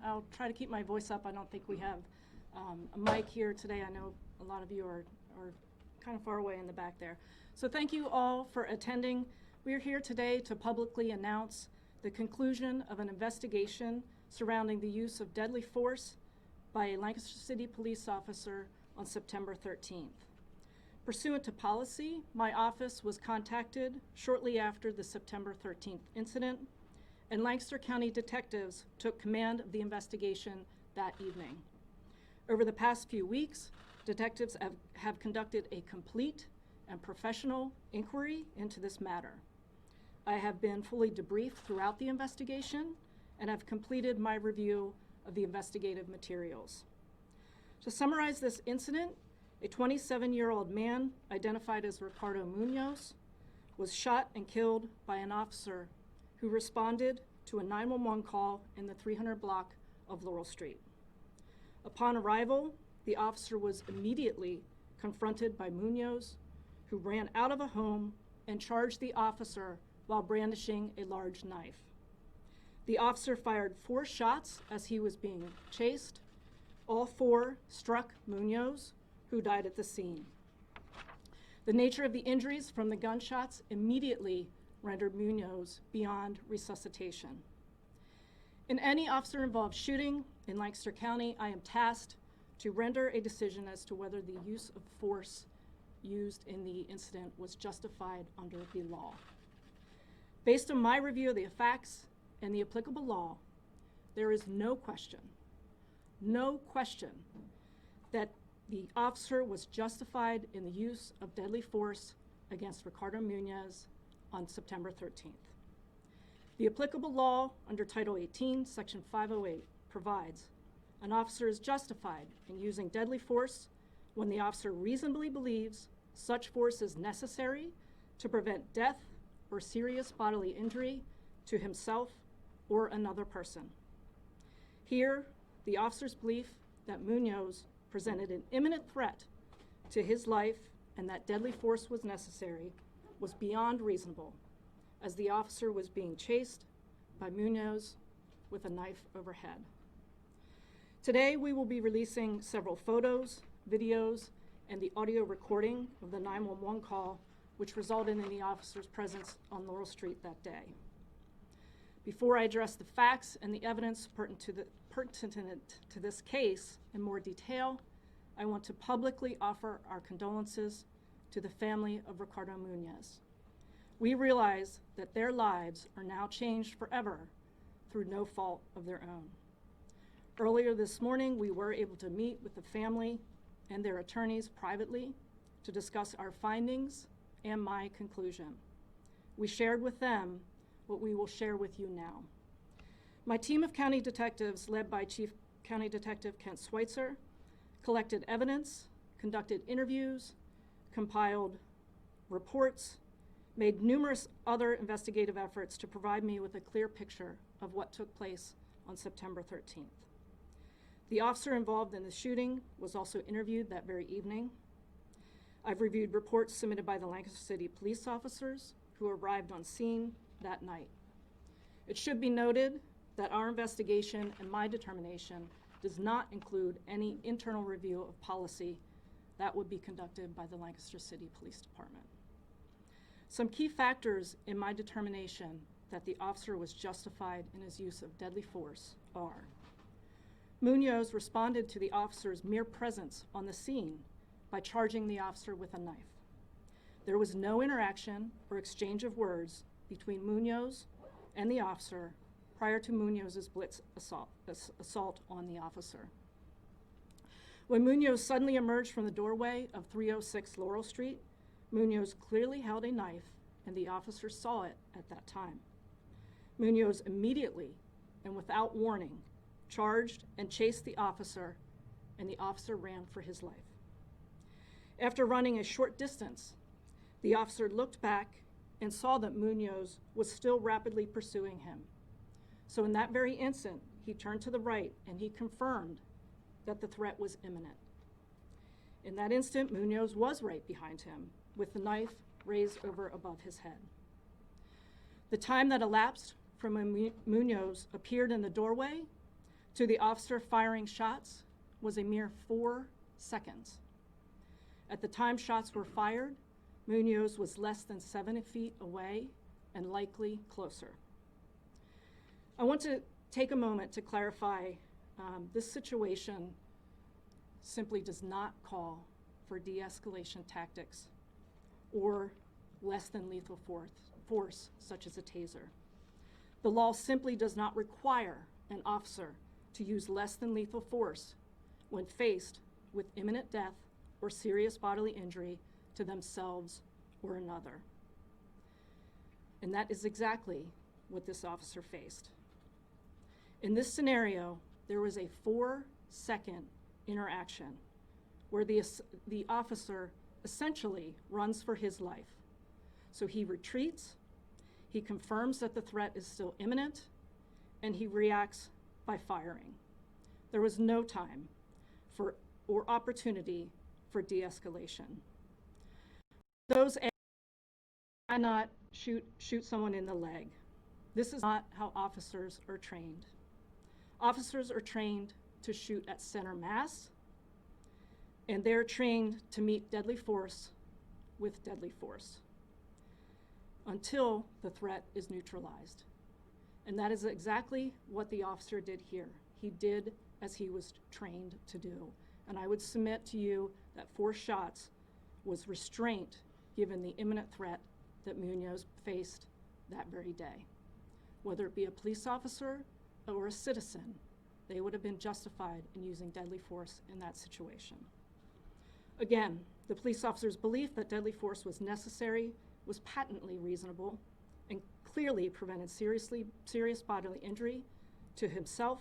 I'll try to keep my voice up. I don't think we have a mic here today. I know a lot of you are kind of far away in the back there. So thank you all for attending. We are here today to publicly announce the conclusion of an investigation surrounding the use of deadly force by a Lancaster City police officer on September 13th. Pursuant to policy, my office was contacted shortly after the September 13th incident, and Lancaster County detectives took command of the investigation that evening. Over the past few weeks, detectives have conducted a complete and professional inquiry into this matter. I have been fully debriefed throughout the investigation and have completed my review of the investigative materials. To summarize this incident, a 27-year-old man identified as Ricardo Muñoz was shot and killed by an officer who responded to a 911 call in the 300 block of Laurel Street. Upon arrival, the officer was immediately confronted by Munoz, who ran out of a home and charged the officer while brandishing a large knife. The officer fired 4 shots as he was being chased. All 4 struck Munoz, who died at the scene. The nature of the injuries from the gunshots immediately rendered Munoz beyond resuscitation. In any officer-involved shooting in Lancaster County, I am tasked to render a decision as to whether the use of force used in the incident was justified under the law. Based on my review of the facts and the applicable law, there is no question that the officer was justified in the use of deadly force against Ricardo Muñoz on September 13th. The applicable law under Title 18, Section 508 provides an officer is justified in using deadly force when the officer reasonably believes such force is necessary to prevent death or serious bodily injury to himself or another person. Here, the officer's belief that Munoz presented an imminent threat to his life and that deadly force was necessary was beyond reasonable, as the officer was being chased by Munoz with a knife overhead. Today, we will be releasing several photos, videos, and the audio recording of the 911 call, which resulted in the officer's presence on Laurel Street that day. Before I address the facts and the evidence pertinent to this case in more detail, I want to publicly offer our condolences to the family of Ricardo Muñoz. We realize that their lives are now changed forever through no fault of their own. Earlier this morning, we were able to meet with the family and their attorneys privately to discuss our findings and my conclusion. We shared with them what we will share with you now. My team of county detectives, led by Chief County Detective Kent Schweitzer, collected evidence, conducted interviews, compiled reports, made numerous other investigative efforts to provide me with a clear picture of what took place on September 13th. The officer involved in the shooting was also interviewed that very evening. I've reviewed reports submitted by the Lancaster City police officers who arrived on scene that night. It should be noted that our investigation and my determination does not include any internal review of policy that would be conducted by the Lancaster City Police Department. Some key factors in my determination that the officer was justified in his use of deadly force are: Munoz responded to the officer's mere presence on the scene by charging the officer with a knife. There was no interaction or exchange of words between Munoz and the officer prior to Munoz's blitz assault on the officer. When Munoz suddenly emerged from the doorway of 306 Laurel Street, Munoz clearly held a knife, and the officer saw it at that time. Munoz immediately and without warning charged and chased the officer, and the officer ran for his life. After running a short distance, the officer looked back and saw that Munoz was still rapidly pursuing him. So in that very instant, he turned to the right and he confirmed that the threat was imminent. In that instant, Munoz was right behind him with the knife raised over above his head. The time that elapsed from when Munoz appeared in the doorway to the officer firing shots was a mere 4 seconds. At the time shots were fired, Munoz was less than 7 feet away and likely closer. I want to take a moment to clarify this situation simply does not call for de-escalation tactics or less than lethal force such as a taser. The law simply does not require an officer to use less than lethal force when faced with imminent death or serious bodily injury to themselves or another. And that is exactly what this officer faced. In this scenario, there was a 4-second interaction where the officer essentially runs for his life. So he retreats, he confirms that the threat is still imminent, and he reacts by firing. There was no time or opportunity for de-escalation. Those cannot shoot someone in the leg. This is not how officers are trained. Officers are trained to shoot at center mass, and they're trained to meet deadly force with deadly force until the threat is neutralized. And that is exactly what the officer did here. He did as he was trained to do. And I would submit to you that 4 shots was restraint given the imminent threat that Munoz faced that very day. Whether it be a police officer or a citizen, they would have been justified in using deadly force in that situation. Again, the police officer's belief that deadly force was necessary was patently reasonable and clearly prevented serious bodily injury to himself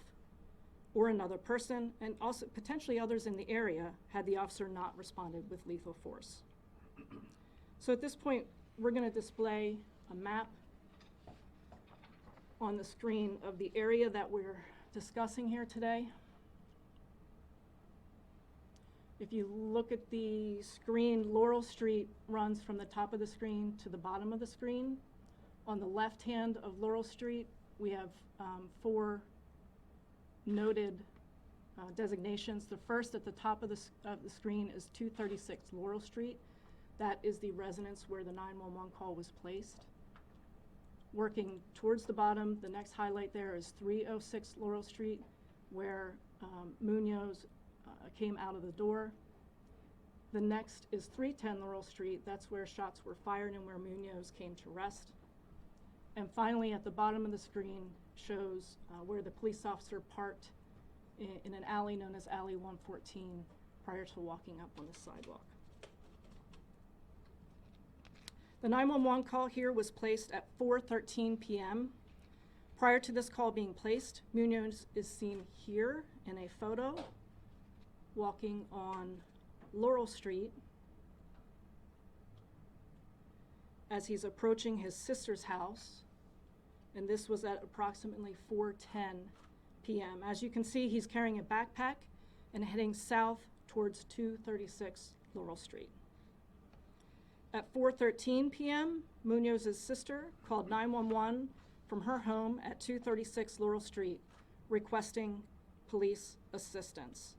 or another person, and also potentially others in the area had the officer not responded with lethal force. So at this point, we're going to display a map on the screen of the area that we're discussing here today. If you look at the screen, Laurel Street runs from the top of the screen to the bottom of the screen. On the left hand of Laurel Street, we have 4 noted designations. The first at the top of the screen is 236 Laurel Street. That is the residence where the 911 call was placed. Working towards the bottom, the next highlight there is 306 Laurel Street, where Munoz came out of the door. The next is 310 Laurel Street. That's where shots were fired and where Munoz came to rest. And finally, at the bottom of the screen shows where the police officer parked in an alley known as Alley 114 prior to walking up on the sidewalk. The 911 call here was placed at 4:13 p.m. Prior to this call being placed, Munoz is seen here in a photo walking on Laurel Street as he's approaching his sister's house, and this was at approximately 4:10 p.m. As you can see, he's carrying a backpack and heading south towards 236 Laurel Street. At 4:13 p.m., Munoz's sister called 911 from her home at 236 Laurel Street, requesting police assistance.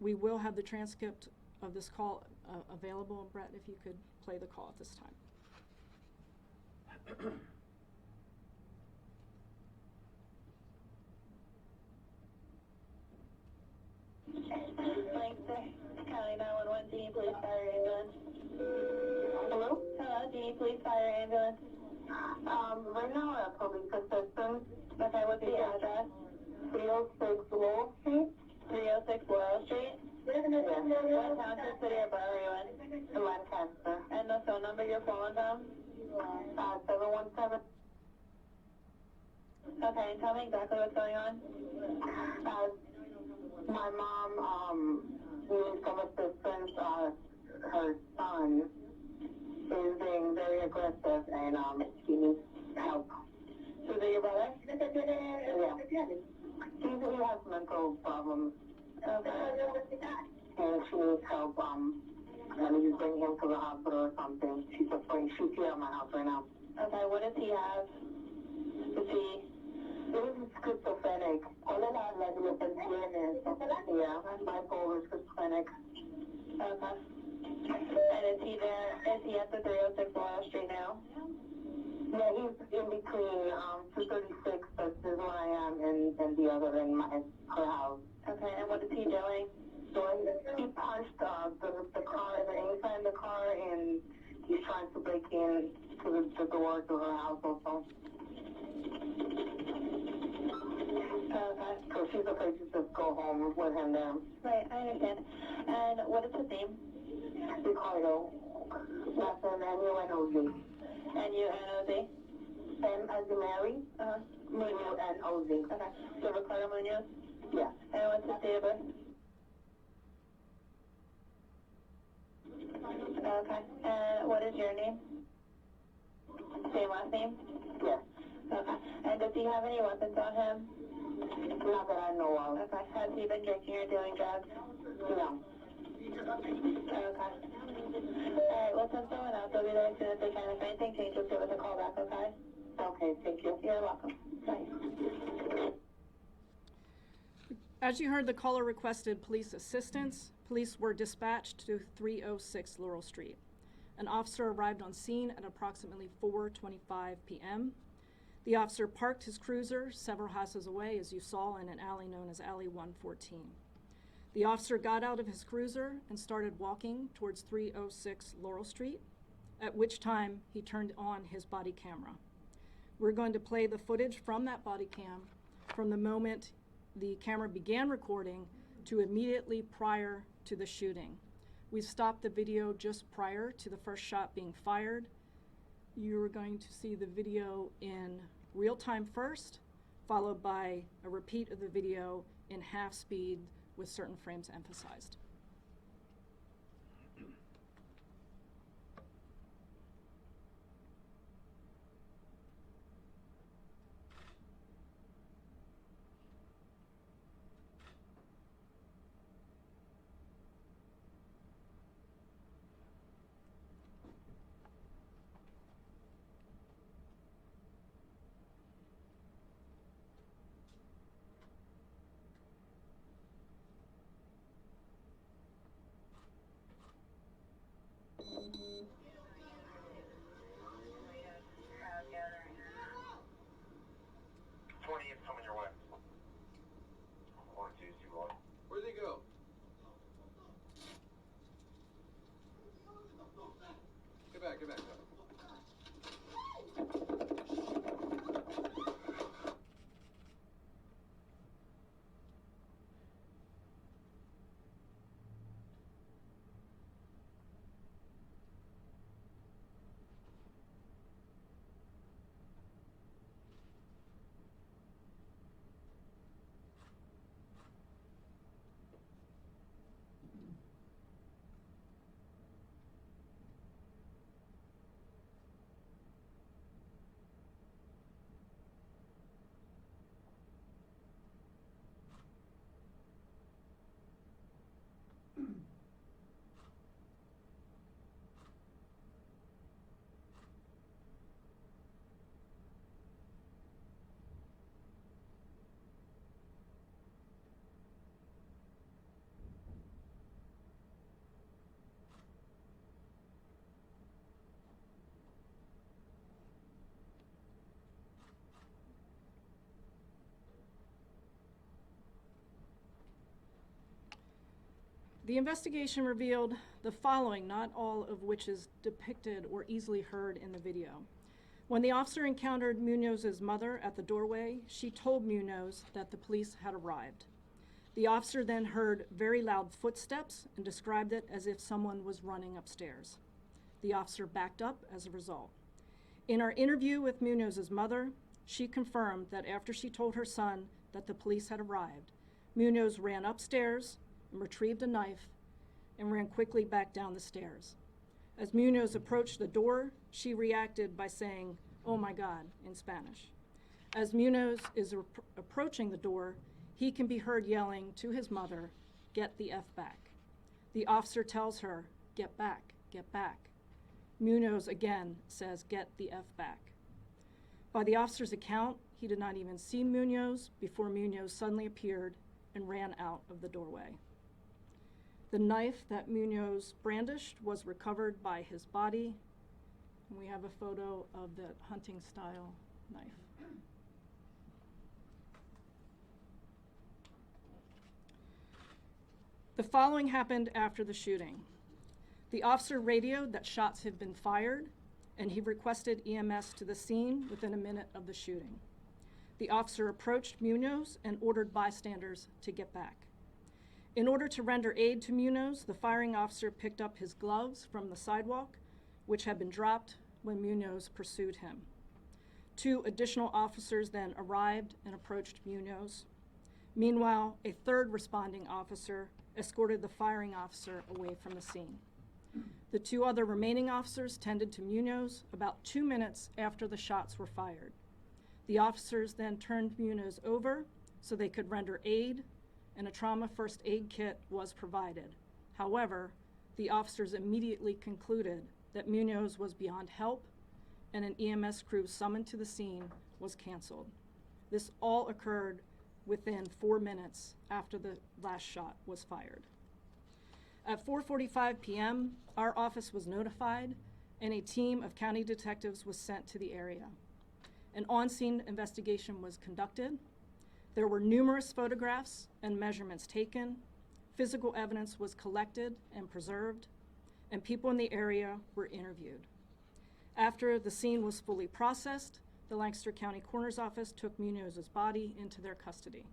We will have the transcript of this call available. Brett, if you could play the call at this time. Lancaster County 911, do you please fire ambulance? Hello? Hello, do you please fire ambulance? Right now we're at public assistance. Okay, what's the address? 306 Laurel Street. 306 Laurel Street? What township, city, or borough are you in? Lancaster. And the phone number you're calling from? 717. Okay, and tell me exactly what's going on. My mom needs some assistance. Her son is being very aggressive and he needs help. So is it your brother? Yeah. He has mental problems. Okay. And she needs help. I need to bring him to the hospital or something. She's afraid. She's here at my house right now. Okay, what does he have? Is he He's schizophrenic. Yeah, bipolar schizophrenic. Okay. And is he there? Is he at the 306 Laurel Street now? Yeah, he's in between 236, this is where I am, and the other in her house. Okay, and what is he doing? So he punched the car, the inside of the car, and he's trying to break in to the door to her house also. Okay. So she's afraid to just go home with him there. Right, I understand. And what is his name? Ricardo. Last name Munoz. N-U-N-O-Z? M as in Mary. Munoz. Okay. So Ricardo Muñoz? Yeah. And what's his date of birth? Okay. And what is your name? Same last name? Yes. Okay. And does he have any weapons on him? Not that I know of. Okay. Has he been drinking or doing drugs? No. Okay. Alright, well, send someone else. They'll be there as soon as they can. If anything changes, give us a call back, okay? Okay, thank you. You're welcome. Bye. As you heard, the caller requested police assistance. Police were dispatched to 306 Laurel Street. An officer arrived on scene at approximately 4:25 p.m. The officer parked his cruiser several houses away, as you saw, in an alley known as Alley 114. The officer got out of his cruiser and started walking towards 306 Laurel Street, at which time he turned on his body camera. We're going to play the footage from that body cam from the moment the camera began recording to immediately prior to the shooting. We've stopped the video just prior to the first shot being fired. You're going to see the video in real time first, followed by a repeat of the video in half speed with certain frames emphasized. Where'd they go? Get back, get back. The investigation revealed the following, not all of which is depicted or easily heard in the video. When the officer encountered Munoz's mother at the doorway, she told Munoz that the police had arrived. The officer then heard very loud footsteps and described it as if someone was running upstairs. The officer backed up as a result. In our interview with Munoz's mother, she confirmed that after she told her son that the police had arrived, Munoz ran upstairs and retrieved a knife and ran quickly back down the stairs. As Munoz approached the door, she reacted by saying, "Oh my God," in Spanish. As Munoz is approaching the door, he can be heard yelling to his mother, "Get the F back." The officer tells her, "Get back, get back." Munoz again says, "Get the F back." By the officer's account, he did not even see Munoz before Munoz suddenly appeared and ran out of the doorway. The knife that Munoz brandished was recovered by his body, and we have a photo of the hunting style knife. The following happened after the shooting. The officer radioed that shots had been fired, and he requested EMS to the scene within a minute of the shooting. The officer approached Munoz and ordered bystanders to get back. In order to render aid to Munoz, the firing officer picked up his gloves from the sidewalk, which had been dropped when Munoz pursued him. 2 additional officers then arrived and approached Munoz. Meanwhile, a 3rd responding officer escorted the firing officer away from the scene. The 2 other remaining officers tended to Munoz about 2 minutes after the shots were fired. The officers then turned Munoz over so they could render aid, and a trauma first aid kit was provided. However, the officers immediately concluded that Munoz was beyond help, and an EMS crew summoned to the scene was canceled. This all occurred within 4 minutes after the last shot was fired. At 4:45 p.m., our office was notified, and a team of county detectives was sent to the area. An on-scene investigation was conducted. There were numerous photographs and measurements taken. Physical evidence was collected and preserved, and people in the area were interviewed. After the scene was fully processed, the Lancaster County Coroner's Office took Munoz's body into their custody.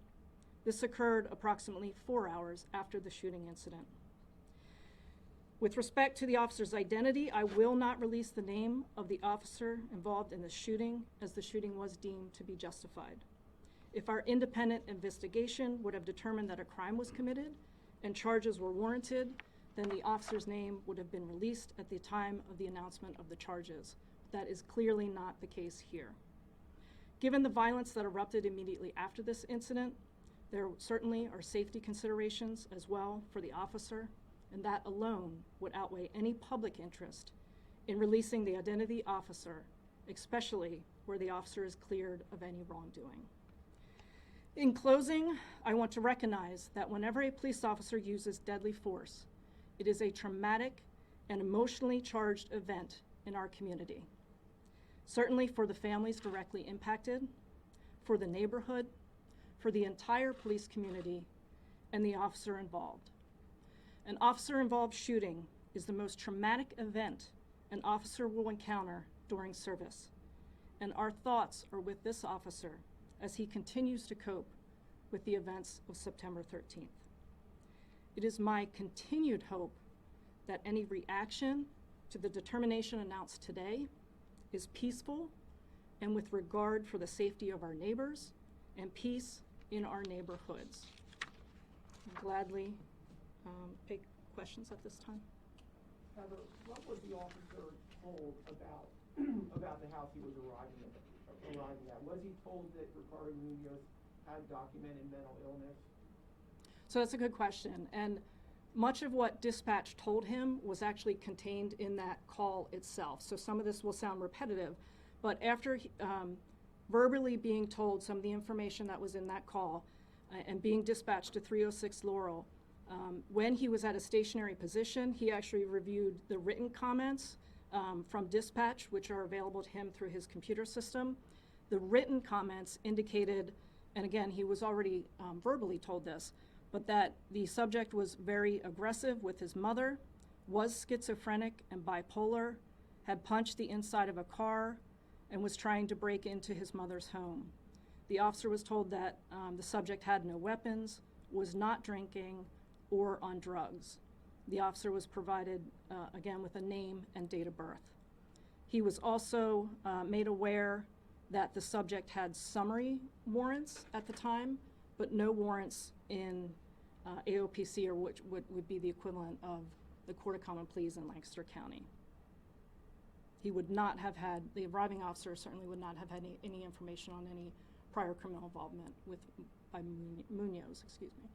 This occurred approximately 4 hours after the shooting incident. With respect to the officer's identity, I will not release the name of the officer involved in the shooting, as the shooting was deemed to be justified. If our independent investigation would have determined that a crime was committed and charges were warranted, then the officer's name would have been released at the time of the announcement of the charges. That is clearly not the case here. Given the violence that erupted immediately after this incident, there certainly are safety considerations as well for the officer, and that alone would outweigh any public interest in releasing the identity officer, especially where the officer is cleared of any wrongdoing. In closing, I want to recognize that whenever a police officer uses deadly force, it is a traumatic and emotionally charged event in our community. Certainly for the families directly impacted, for the neighborhood, for the entire police community, and the officer involved. An officer-involved shooting is the most traumatic event an officer will encounter during service, and our thoughts are with this officer as he continues to cope with the events of September 13th. It is my continued hope that any reaction to the determination announced today is peaceful and with regard for the safety of our neighbors and peace in our neighborhoods. I'll gladly take questions at this time. Heather, what was the officer told about the house he was arriving at? Was he told that Ricardo Muñoz had documented mental illness? So that's a good question, and much of what dispatch told him was actually contained in that call itself. So some of this will sound repetitive, but after verbally being told some of the information that was in that call and being dispatched to 306 Laurel, when he was at a stationary position, he actually reviewed the written comments from dispatch, which are available to him through his computer system. The written comments indicated, and again, he was already verbally told this, but that the subject was very aggressive with his mother, was schizophrenic and bipolar, had punched the inside of a car, and was trying to break into his mother's home. The officer was told that the subject had no weapons, was not drinking, or on drugs. The officer was provided, again, with a name and date of birth. He was also made aware that the subject had summary warrants at the time, but no warrants in AOPC, or which would be the equivalent of the Court of Common Pleas in Lancaster County. He would not have had, the arriving officer certainly would not have had any information on any prior criminal involvement by Munoz, excuse me.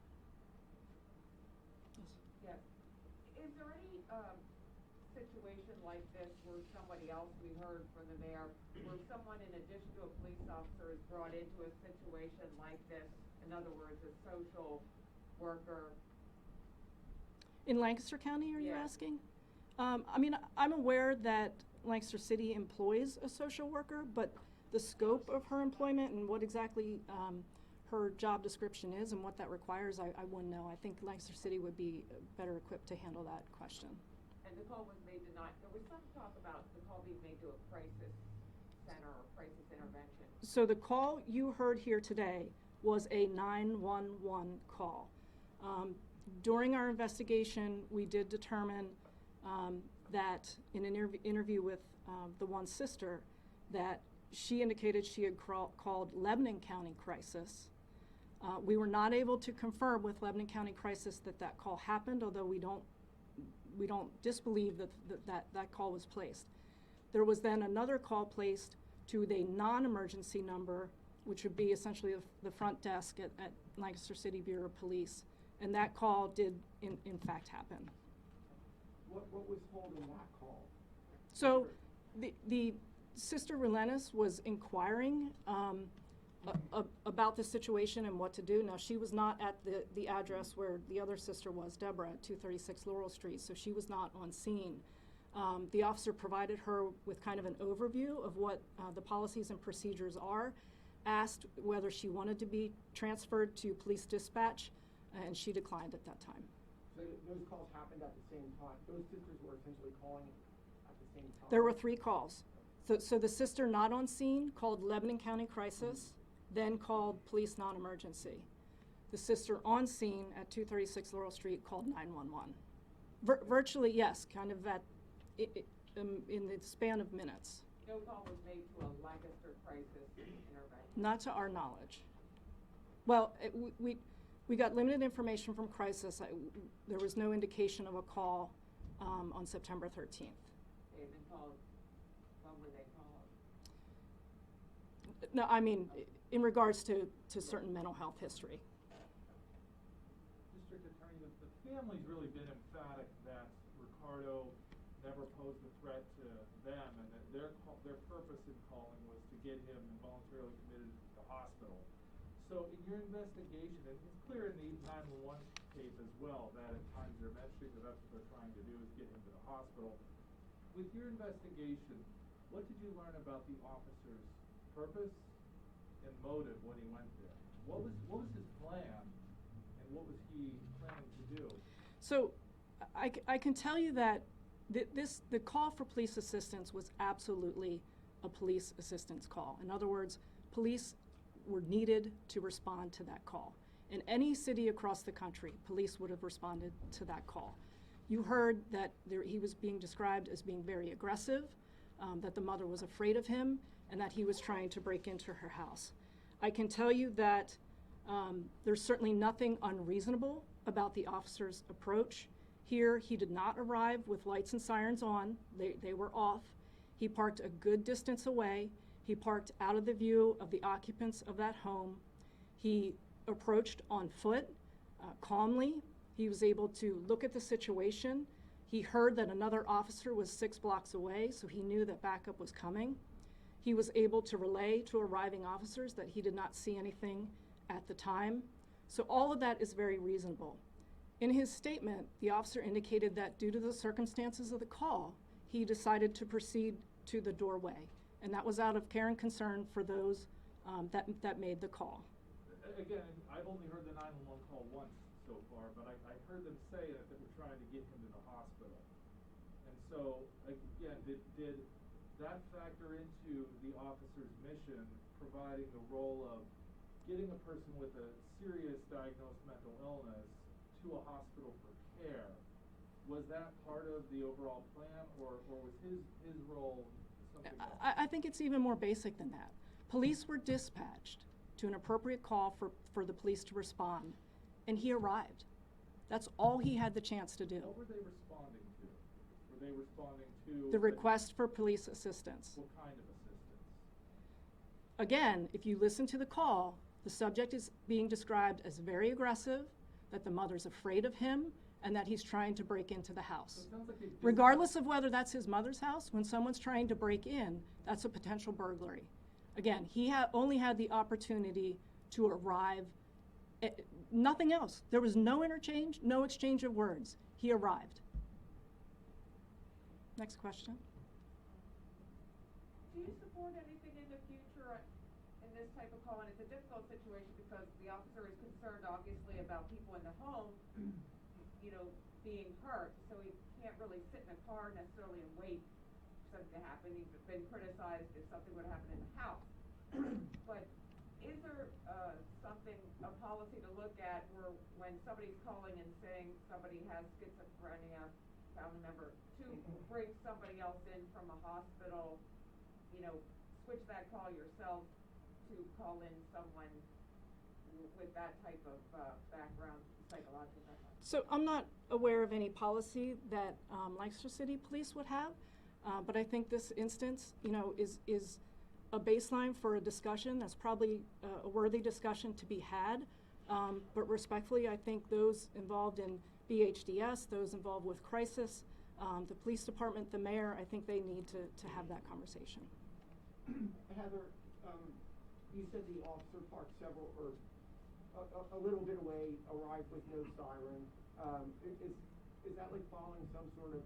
Yes. Is there any situation like this where somebody else, we heard from the mayor, where someone in addition to a police officer is brought into a situation like this, in other words, a social worker? In Lancaster County, are you Yeah. asking? I mean, I'm aware that Lancaster City employs a social worker, but the scope of her employment and what exactly her job description is and what that requires, I wouldn't know. I think Lancaster City would be better equipped to handle that question. And the call was made to not, there was some talk about the call being made to a crisis center or crisis intervention. So the call you heard here today was a 911 call. During our investigation, we did determine that in an interview with the one sister, that she indicated she had called Lebanon County Crisis. We were not able to confirm with Lebanon County Crisis that that call happened, although we don't disbelieve that call was placed. There was then another call placed to the non-emergency number, which would be essentially the front desk at Lancaster City Bureau of Police, and that call did in fact happen. What was told in that call? So the Sister Relentis was inquiring about the situation and what to do. Now, she was not at the address where the other sister was, Deborah, at 236 Laurel Street, so she was not on scene. The officer provided her with kind of an overview of what the policies and procedures are, asked whether she wanted to be transferred to police dispatch, and she declined at that time. So those calls happened at the same time? Those sisters were essentially calling at the same time? There were 3 calls. So the sister not on scene called Lebanon County Crisis, then called police non-emergency. The sister on scene at 236 Laurel Street called 911. Virtually, yes, kind of in the span of minutes. No call was made to a Lancaster crisis intervention. Not to our knowledge. Well, we got limited information from Crisis. There was no indication of a call on September 13th. They had been called, when were they called? No, I mean, in regards to certain mental health history. District Attorney, the family's really been emphatic that Ricardo never posed a threat to them, and that their purpose in calling was to get him involuntarily committed to the hospital. So in your investigation, and it's clear in the 911 tape as well, that at times they're mentioning that that's what they're trying to do is get him to the hospital. With your investigation, what did you learn about the officer's purpose and motive when he went there? What was his plan, and what was he planning to do? So I can tell you that the call for police assistance was absolutely a police assistance call. In other words, police were needed to respond to that call. In any city across the country, police would have responded to that call. You heard that he was being described as being very aggressive, that the mother was afraid of him, and that he was trying to break into her house. I can tell you that there's certainly nothing unreasonable about the officer's approach. Here, he did not arrive with lights and sirens on. They were off. He parked a good distance away. He parked out of the view of the occupants of that home. He approached on foot, calmly. He was able to look at the situation. He heard that another officer was 6 blocks away, so he knew that backup was coming. He was able to relay to arriving officers that he did not see anything at the time. So all of that is very reasonable. In his statement, the officer indicated that due to the circumstances of the call, he decided to proceed to the doorway, and that was out of care and concern for those that made the call. Again, I've only heard the 911 call once so far, but I heard them say that they were trying to get him to the hospital. And so, again, did that factor into the officer's mission, providing the role of getting a person with a serious diagnosed mental illness to a hospital for care? Was that part of the overall plan, or was his role something else? I think it's even more basic than that. Police were dispatched to an appropriate call for the police to respond, and he arrived. That's all he had the chance to do. What were they responding to? Were they responding to The request for police assistance. What kind of assistance? Again, if you listen to the call, the subject is being described as very aggressive, that the mother's afraid of him, and that he's trying to break into the So house. it sounds like they did- Regardless of whether that's his mother's house, when someone's trying to break in, that's a potential burglary. Again, he only had the opportunity to arrive, nothing else. There was no interchange, no exchange of words. He arrived. Next question. Do you support anything in the future in this type of call? And it's a difficult situation because the officer is concerned, obviously, about people in the home, you know, being hurt. So he can't really sit in a car necessarily and wait for something to happen. He's been criticized if something would happen in the house. But is there a policy to look at where when somebody's calling and saying somebody has schizophrenia, family member, to bring somebody else in from a hospital, you know, switch that call yourself to call in someone with that type of background, psychological background? So I'm not aware of any policy that Lancaster City Police would have, but I think this instance, you know, is a baseline for a discussion. That's probably a worthy discussion to be had. But respectfully, I think those involved in BHDS, those involved with crisis, the police department, the mayor, I think they need to have that conversation. Heather, you said the officer parked several, or a little bit away, arrived with no siren. Is that like following some sort of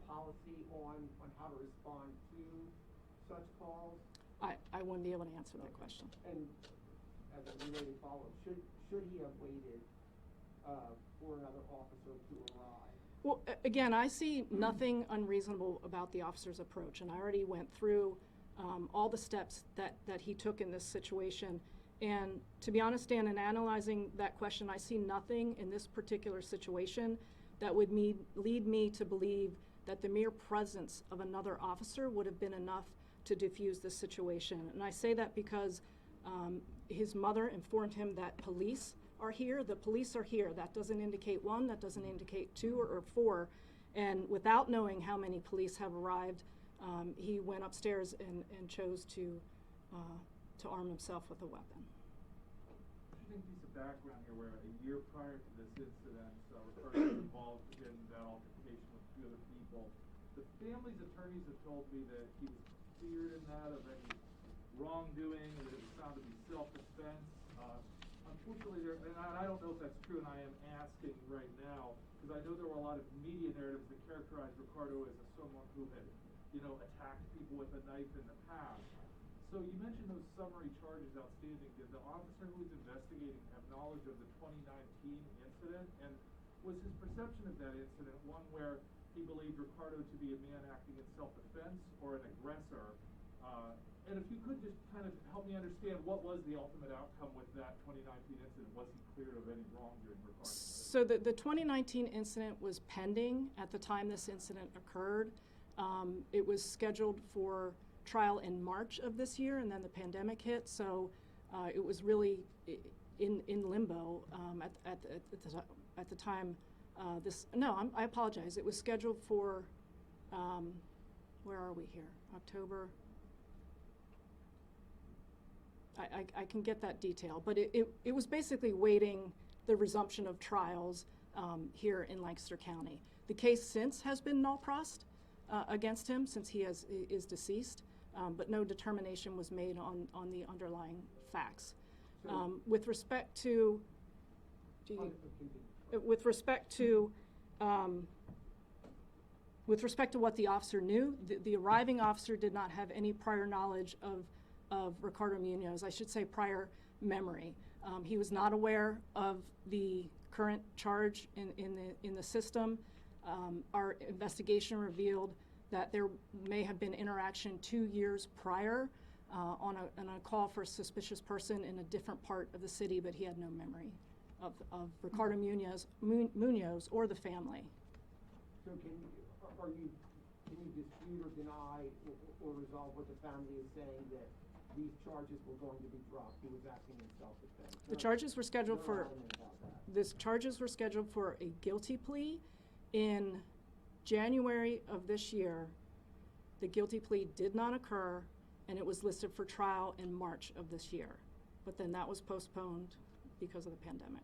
policy on how to respond to such calls? I wouldn't be able to answer that question. And as a related follow-up, should he have waited for another officer to arrive? Well, again, I see nothing unreasonable about the officer's approach, and I already went through all the steps that he took in this situation. And to be honest, Dan, in analyzing that question, I see nothing in this particular situation that would lead me to believe that the mere presence of another officer would have been enough to diffuse this situation. And I say that because his mother informed him that police are here. The police are here. That doesn't indicate one, that doesn't indicate two or four. And without knowing how many police have arrived, he went upstairs and chose to arm himself with a weapon. Interesting piece of background here where a year prior to this incident, Ricardo was involved in that altercation with two other people. The family's attorneys have told me that he was cleared in that of any wrongdoing, and that it was found to be self-defense. Unfortunately, and I don't know if that's true, and I am asking right now, because I know there were a lot of media narratives that characterized Ricardo as someone who had, you know, attacked people with a knife in the past. So you mentioned those summary charges outstanding. Did the officer who was investigating have knowledge of the 2019 incident? And was his perception of that incident one where he believed Ricardo to be a man acting in self-defense or an aggressor? And if you could just kind of help me understand what was the ultimate outcome with that 2019 incident? Was he cleared of any wrongdoing, Ricardo? So the 2019 incident was pending at the time this incident occurred. It was scheduled for trial in March of this year, and then the pandemic hit, so it was really in limbo at the time. I apologize. It was scheduled for, where are we here? October. I can get that detail, but it was basically waiting the resumption of trials here in Lancaster County. The case since has been null prost against him since he is deceased, but no determination was made on the underlying facts. With respect to what the officer knew, the arriving officer did not have any prior knowledge of Ricardo Muñoz. I should say prior memory. He was not aware of the current charge in the system. Our investigation revealed that there may have been interaction 2 years prior on a call for a suspicious person in a different part of the city, but he had no memory of Ricardo Muñoz or the family. So can you dispute or deny or resolve what the family is saying, that these charges were going to be dropped? He was acting in self-defense. The charges were scheduled They're for adamant about that. this charges were scheduled for a guilty plea in January of this year. The guilty plea did not occur, and it was listed for trial in March of this year. But then that was postponed because of the pandemic.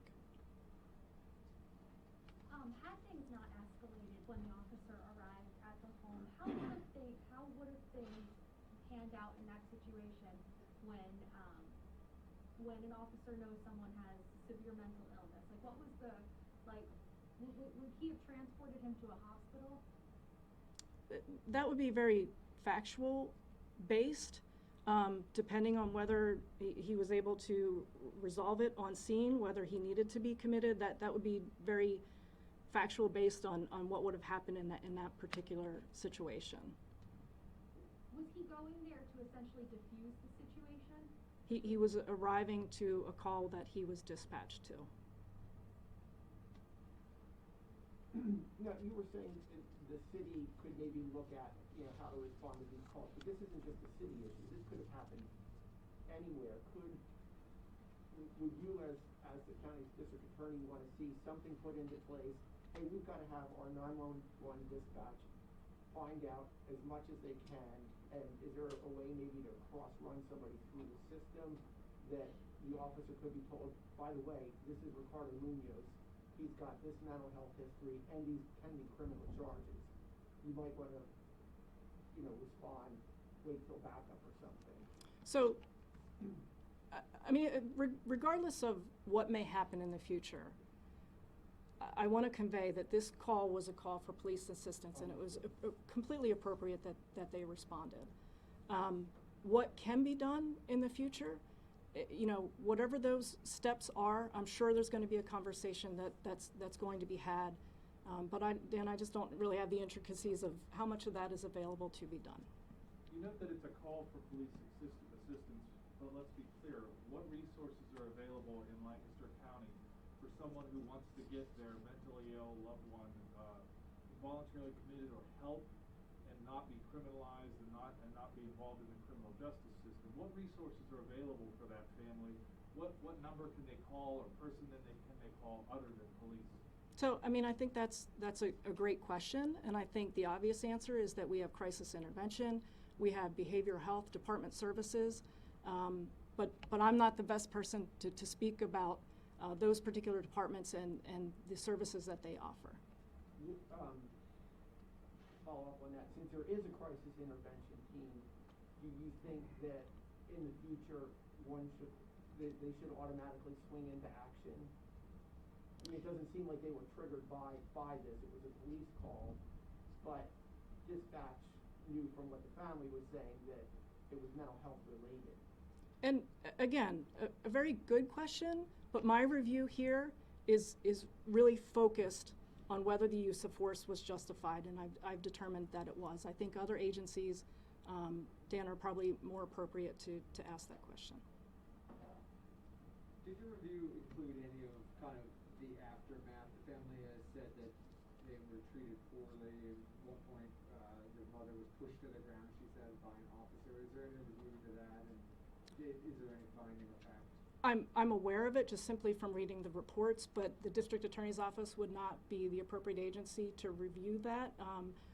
Had things not escalated when the officer arrived at the home, how would have things panned out in that situation when an officer knows someone has severe mental illness? Like, what was would he have transported him to a hospital? That would be very factual based, depending on whether he was able to resolve it on scene, whether he needed to be committed. That would be very factual based on what would have happened in that particular situation. Was he going there to essentially diffuse the situation? He was arriving to a call that he was dispatched to. No, you were saying that the city could maybe look at, how to respond to these calls, but this isn't just a city issue. This could have happened anywhere. Would you, as the county district attorney, want to see something put into place? Hey, we've got to have our 911 dispatch find out as much as they can, and is there a way maybe to cross-run somebody through the system that the officer could be told, by the way, this is Ricardo Muñoz. He's got this mental health history and these pending criminal charges. You might want to, respond, wait till backup or something. So, regardless of what may happen in the future, I want to convey that this call was a call for police assistance, and it was completely appropriate that they responded. What can be done in the future, whatever those steps are, I'm sure there's going to be a conversation that's going to be had. But I just don't really have the intricacies of how much of that is available to be done. You note that it's a call for police assistance, but let's be clear, what resources are available in Lancaster County for someone who wants to get their mentally ill loved one voluntarily committed or help and not be criminalized and not be involved in the criminal justice system? What resources are available for that family? What number can they call or person can they call other than police? So, I think that's a great question, and I think the obvious answer is that we have crisis intervention, we have behavioral health department services, but I'm not the best person to speak about those particular departments and the services that they offer. Follow up on that. Since there is a crisis intervention team, do you think that in the future they should automatically swing into action? It doesn't seem like they were triggered by this. It was a police call, but dispatch knew from what the family was saying that it was mental health related. And again, a very good question, but my review here is really focused on whether the use of force was justified, and I've determined that it was. I think other agencies, Dan, are probably more appropriate to ask that question. Did your review include any of kind of the aftermath? The family has said that they were treated poorly. At one point, the mother was pushed to the ground, she said, by an officer. Is there any review into that? And is there any finding of fact? I'm aware of it just simply from reading the reports, but the district attorney's office would not be the appropriate agency to review that.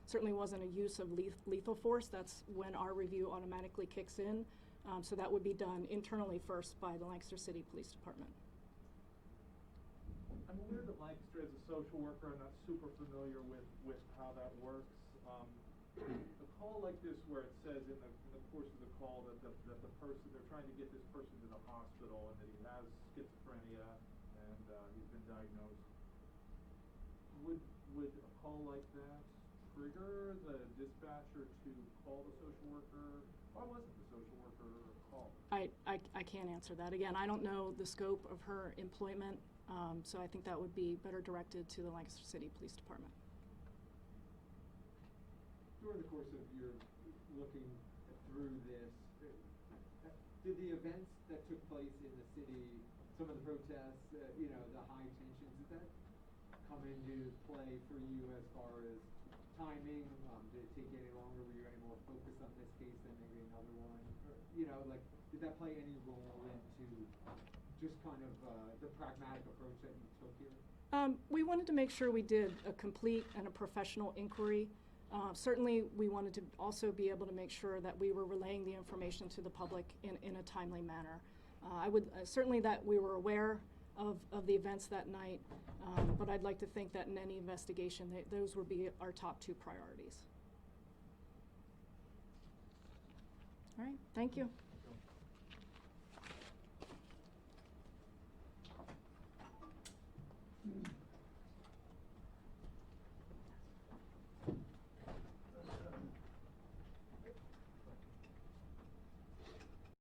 Certainly wasn't a use of lethal force. That's when our review automatically kicks in. So that would be done internally first by the Lancaster City Police Department. I'm aware that Lancaster as a social worker, I'm not super familiar with how that works. A call like this where it says in the course of the call that the person, they're trying to get this person to the hospital and that he has schizophrenia and he's been diagnosed. Would a call like that trigger the dispatcher to call the social worker? Why wasn't the social worker called? I can't answer that. Again, I don't know the scope of her employment, so I think that would be better directed to the Lancaster City Police Department. During the course of your looking through this, did the events that took place in the city, some of the protests, the high tensions, did that come into play for you as far as timing? Did it take any longer? Were you any more focused on this case than maybe another one? Or, did that play any role into just kind of the pragmatic approach that you took here? We wanted to make sure we did a complete and a professional inquiry. Certainly, we wanted to also be able to make sure that we were relaying the information to the public in a timely manner. Certainly that we were aware of the events that night. But I'd like to think that in any investigation, those would be our top 2 priorities. All right, thank you.